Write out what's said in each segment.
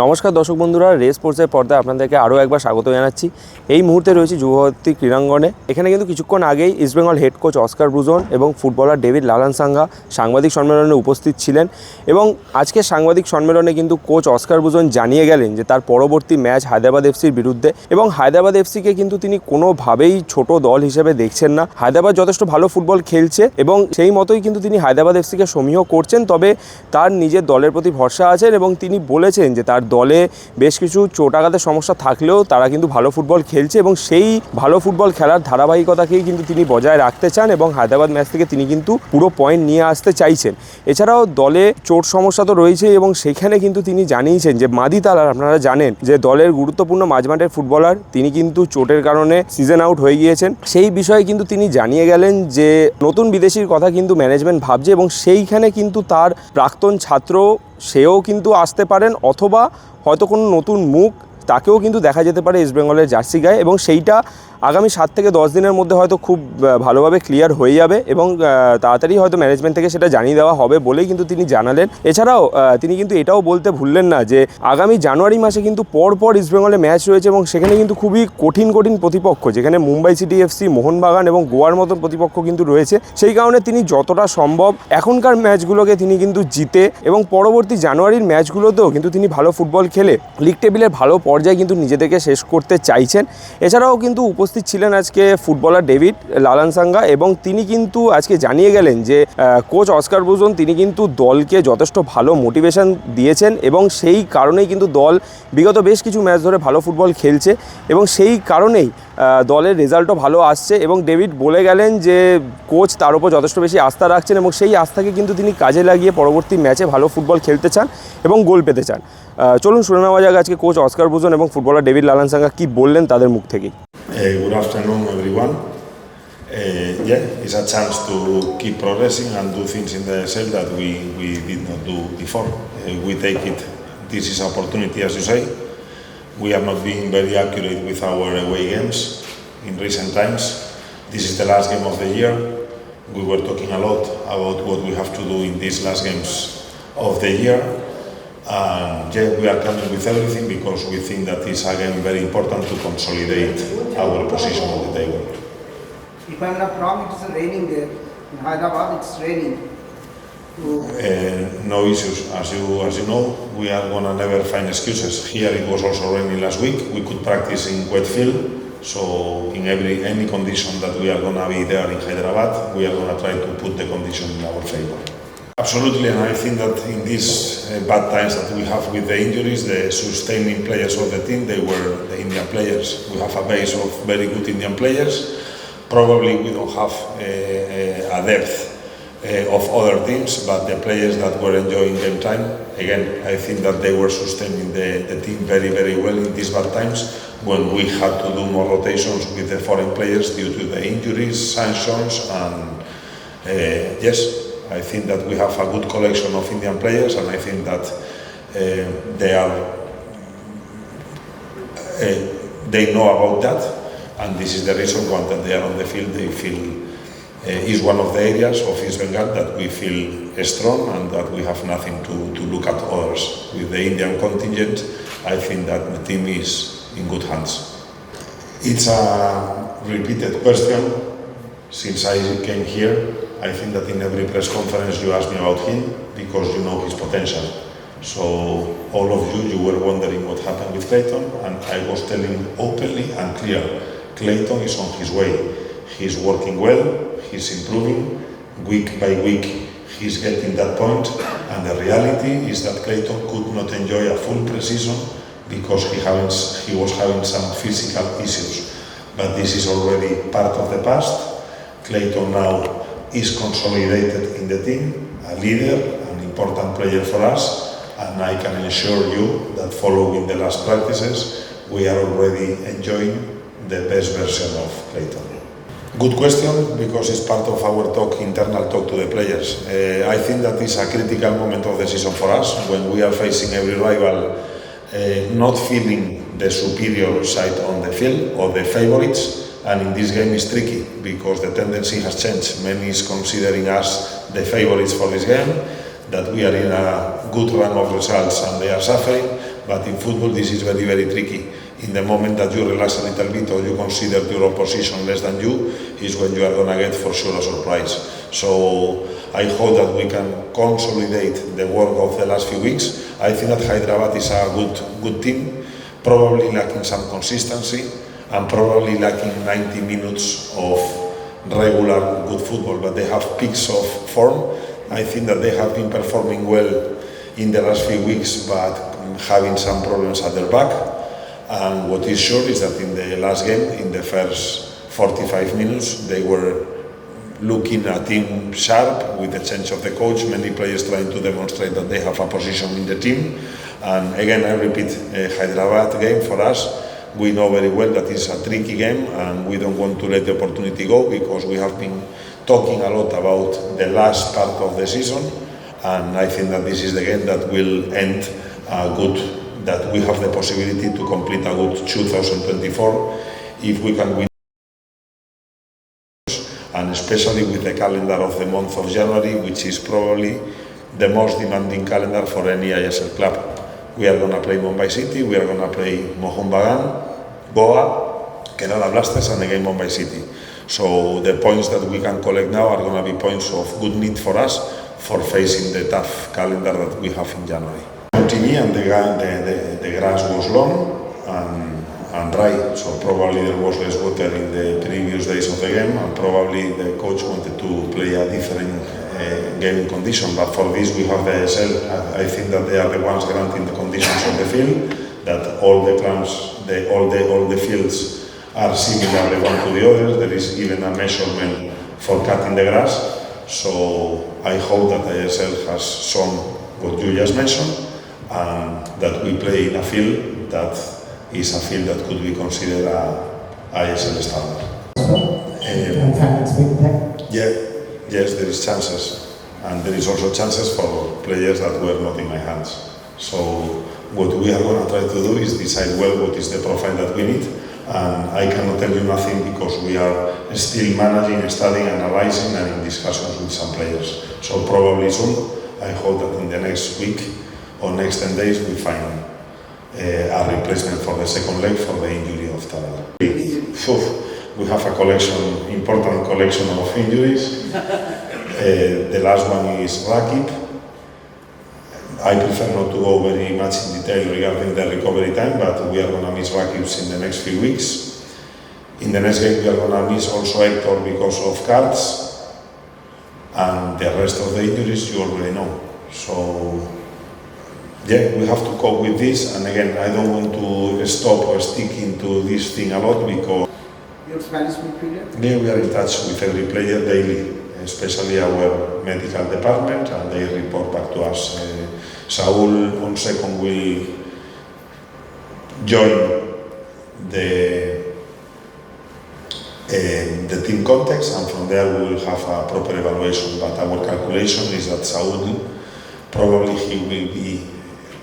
নমস্কার দর্শক বন্ধুরা, স্পোর্টসের পর্দায় আপনাদেরকে আরও একবার স্বাগত জানাচ্ছি। এই মুহূর্তে রয়েছে যুবভারতী ক্রীড়াঙ্গনে। এখানে কিন্তু কিছুক্ষণ আগেই East Bengal head coach Oscar Bruzon এবং ফুটবলার ডেভিড লালানসাঙ্গা সাংবাদিক সম্মেলনে উপস্থিত ছিলেন। এবং আজকের সাংবাদিক সম্মেলনে কিন্তু কোচ অস্কার ব্রুজন জানিয়ে গেলেন যে তার পরবর্তী ম্যাচ হায়দ্রাবাদ এফসির বিরুদ্ধে, এবং হায়দ্রাবাদ এফসিকে কিন্তু তিনি কোনোভাবেই ছোট দল হিসেবে দেখছেন না। হায়দ্রাবাদ যথেষ্ট ভালো ফুটবল খেলছে এবং সেই মতোই কিন্তু তিনি হায়দ্রাবাদ এফসিকে সমীহ করছেন, তবে তার নিজের দলের প্রতি ভরসা আছেন এবং তিনি বলেছেন যে তার দলে বেশ কিছু চোটাঘাতের সমস্যা থাকলেও তারা কিন্তু ভালো ফুটবল খেলছে এবং সেই ভালো ফুটবল খেলার ধারাবাহিকতাকেই কিন্তু তিনি বজায় রাখতে চান এবং হায়দ্রাবাদ ম্যাচ থেকে তিনি কিন্তু পুরো পয়েন্ট নিয়ে আসতে চাইছেন। এছাড়াও দলে চোট সমস্যা তো রয়েছে এবং সেখানে কিন্তু তিনি জানিয়েছেন যে মাদি তালার, আপনারা জানেন যে দলের গুরুত্বপূর্ণ মাঝমাঠের ফুটবলার, তিনি কিন্তু চোটের কারণে সিজন আউট হয়ে গিয়েছেন। সেই বিষয়ে কিন্তু তিনি জানিয়ে গেলেন যে নতুন বিদেশির কথা কিন্তু ম্যানেজমেন্ট ভাবছে এবং সেইখানে কিন্তু তার প্রাক্তন ছাত্র সেও কিন্তু আসতে পারেন, অথবা হয়তো কোনো নতুন মুখ তাকেও কিন্তু দেখা যেতে পারে ইস্টবেঙ্গলের জার্সি গায়ে, এবং সেইটা আগামী 7 থেকে 10 দিনের মধ্যে হয়তো খুব ভালোভাবে ক্লিয়ার হয়ে যাবে এবং তাড়াতাড়ি হয়তো ম্যানেজমেন্ট থেকে সেটা জানিয়ে দেওয়া হবে বলেই কিন্তু তিনি জানালেন। এছাড়াও তিনি কিন্তু এটাও বলতে ভুললেন না যে আগামী জানুয়ারি মাসে কিন্তু পরপর ইস্টবেঙ্গলে ম্যাচ রয়েছে এবং সেখানে কিন্তু খুবই কঠিন প্রতিপক্ষ, যেখানে মুম্বাই সিটি এফসি, মোহনবাগান এবং গোয়ার মতন প্রতিপক্ষ কিন্তু রয়েছে। সেই কারণে তিনি যতটা সম্ভব এখনকার ম্যাচগুলোকে তিনি কিন্তু জিতে এবং পরবর্তী জানুয়ারির ম্যাচগুলোতেও কিন্তু তিনি ভালো ফুটবল খেলে লিগ টেবিলের ভালো পর্যায়ে কিন্তু নিজেদেরকে শেষ করতে চাইছেন। এছাড়াও কিন্তু উপস্থিত ছিলেন আজকে ফুটবলার ডেভিড লালানসাঙ্গা এবং তিনি কিন্তু আজকে জানিয়ে গেলেন যে কোচ অস্কার ব্রুজন তিনি কিন্তু দলকে যথেষ্ট ভালো মোটিভেশন দিয়েছেন এবং সেই কারণেই কিন্তু দল বিগত বেশ কিছু ম্যাচ ধরে ভালো ফুটবল খেলছে এবং সেই কারণেই দলের রেজাল্টও ভালো আসছে। এবং ডেভিড বলে গেলেন যে কোচ তার উপর যথেষ্ট বেশি আস্থা রাখছেন এবং সেই আস্থাকে কিন্তু তিনি কাজে লাগিয়ে পরবর্তী ম্যাচে ভালো ফুটবল খেলতে চান এবং গোল পেতে চান। চলুন শুনে নেওয়া যাক আজকে কোচ অস্কার ব্রুজন এবং ফুটবলার ডেভিড লালানসাঙ্গা কী বললেন তাদের মুখ থেকেই। Good afternoon, everyone. It's a chance to keep progressing and do things in the cell that we did not do before. We take it. This is an opportunity, as you say. We have not been very accurate with our away games in recent times. This is the last game of the year. We were talking a lot about what we have to do in these last games of the year. We are coming with everything because we think that it's again very important to consolidate our position on the table. If I'm not wrong, it is raining there. In Hyderabad, it's raining. No issues. As you know, we are gonna never find excuses. Here it was also raining last week. We could practice in wet field. So in any condition that we are gonna be there in Hyderabad, we are gonna try to put the condition in our favor. Absolutely, and I think that in these bad times that we have with the injuries, the sustaining players of the team, they were the Indian players. We have a base of very good Indian players. Probably we don't have a depth of other teams, but the players that were enjoying game time, again, I think that they were sustaining the team very, very well in these bad times when we had to do more rotations with the foreign players due to the injuries, sanctions, and yes, I think that we have a good collection of Indian players, and I think that they know about that, and this is the reason why that they are on the field. They feel is one of the areas of East Bengal that we feel strong and that we have nothing to look at others. With the Indian contingent, I think that the team is in good hands. It's a repeated question since I came here. I think that in every press conference you ask me about him because you know his potential. So all of you were wondering what happened with Clayton, and I was telling openly and clear, Clayton is on his way. He's working well, he's improving, week by week he's getting that point, and the reality is that Clayton could not enjoy a full pre-season because he was having some physical issues. But this is already part of the past. Clayton now is consolidated in the team, a leader, an important player for us, and I can assure you that following the last practices, we are already enjoying the best version of Clayton. Good question, because it's part of our internal talk to the players. I think that is a critical moment of the season for us, when we are facing every rival not feeling the superior side on the field or the favorites. And in this game is tricky because the tendency has changed. Many is considering us the favorites for this game, that we are in a good run of results and they are suffering. But in football, this is very, very tricky. In the moment that you relax a little bit or you consider your opposition less than you, is when you are going to get for sure a surprise. So I hope that we can consolidate the work of the last few weeks. I think that Hyderabad is a good team, probably lacking some consistency and probably lacking 90 minutes of regular good football, but they have peaks of form. I think that they have been performing well in the last few weeks, but having some problems at their back. And what is sure is that in the last game, in the first 45 minutes, they were looking a team sharp with the change of the coach, many players trying to demonstrate that they have a position in the team. And again, I repeat, Hyderabad game for us, we know very well that it's a tricky game and we don't want to let the opportunity go, because we have been talking a lot about the last part of the season, and I think that this is the game that will end that we have the possibility to complete a good 2024 if we can win, and especially with the calendar of the month of January, which is probably the most demanding calendar for any ISL club. We are going to play Mumbai City, we are going to play Mohun Bagan, Goa, Kerala Blasters, and again Mumbai City. So the points that we can collect now are going to be points of good need for us for facing the tough calendar that we have in January. TV and the grass was long and dry, so probably there was less water in the previous days of the game, and probably the coach wanted to play a different game condition. But for this we have the ASL. I think that they are the ones granting the conditions of the field, that all the grounds, all the fields are similar the one to the others. There is even a measurement for cutting the grass. So I hope that the ASL has shown what you just mentioned, and that we play in a field that is a field that could be considered a ISL standard. Yes, there is chances, and there is also chances for players that were not in my hands. So what we are going to try to do is decide well what is the profile that we need, and I cannot tell you nothing because we are still managing, studying, analyzing, and in discussions with some players. So probably soon, I hope that in the next week or next 10 days we find a replacement for the second leg for the injury of Taral. We have a important collection of injuries. The last one is Rakib. I prefer not to go very much in detail regarding the recovery time, but we are going to miss Rakib in the next few weeks. In the next game we are going to miss also Hector because of cards, and the rest of the injuries you already know. So yeah, we have to cope with this, and again, I don't want to stop or stick into this thing a lot because Your Spanish midfielder? yeah, we are in touch with every player daily, especially our medical department, and they report back to us. Saul on second will join the team context, and from there we will have a proper evaluation. But our calculation is that Saul probably he will be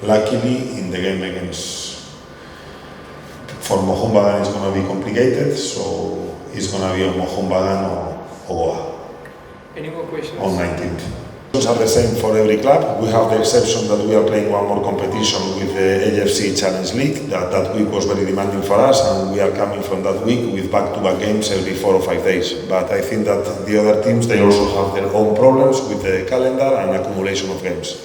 luckily in the game against for Mohun Bagan is going to be complicated, so it's going to be on Mohun Bagan or Goa. Any more questions? On 19th. Those are the same for every club. We have the exception that we are playing one more competition with the AFC Challenge League. That week was very demanding for us, and we are coming from that week with back-to-back games every 4 or 5 days. But I think that the other teams, they also have their own problems with the calendar and accumulation of games.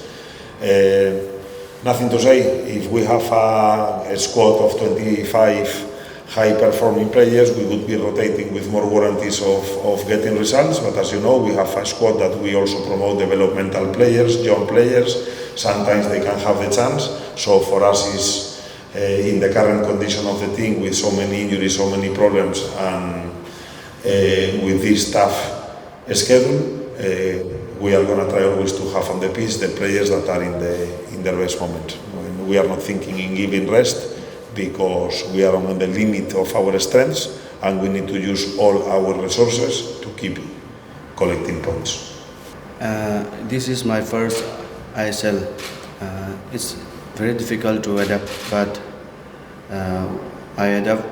Nothing to say. If we have a squad of 25 high-performing players, we would be rotating with more warranties of getting results. But as you know, we have a squad that we also promote developmental players, young players. Sometimes they can have the chance. So for us, is in the current condition of the team, with so many injuries, so many problems, and with this tough schedule, we are going to try always to have on the pitch the players that are in their best moment. We are not thinking in giving rest, because we are on the limit of our strengths, and we need to use all our resources to keep collecting points. This is my first ISL. It's very difficult to adapt, but I adapt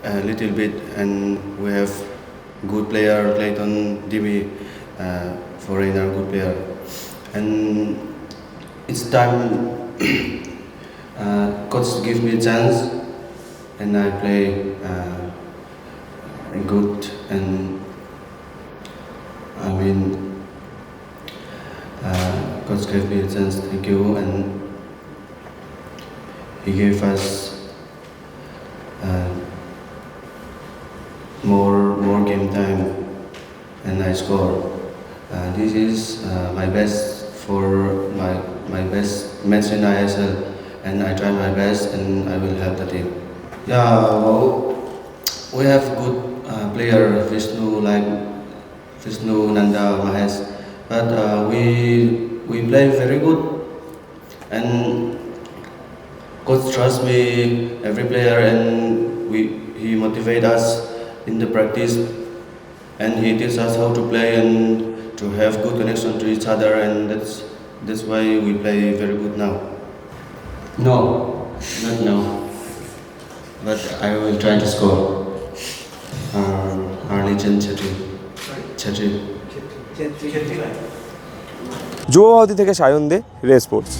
a little bit, and we have good player, Clayton, DB, foreigner, good player. And it's time Coach give me a chance, and I play good. And I mean, coach gave me a chance. Thank you, and he gave us more game time, and I score. This is my best for my best match in ISL, and I try my best, and I will help the team. Yeah, well, we have good player Vishnu Nanda Mahesh, but we play very good, and coach trust me every player, and he motivate us in the practice, and he teach us how to play and to have good connection to each other, and that's why we play very good now. No, not now, but I will try to score. Our legend Chetri. Yuva Bharati থেকে সায়ন দে, রে sports.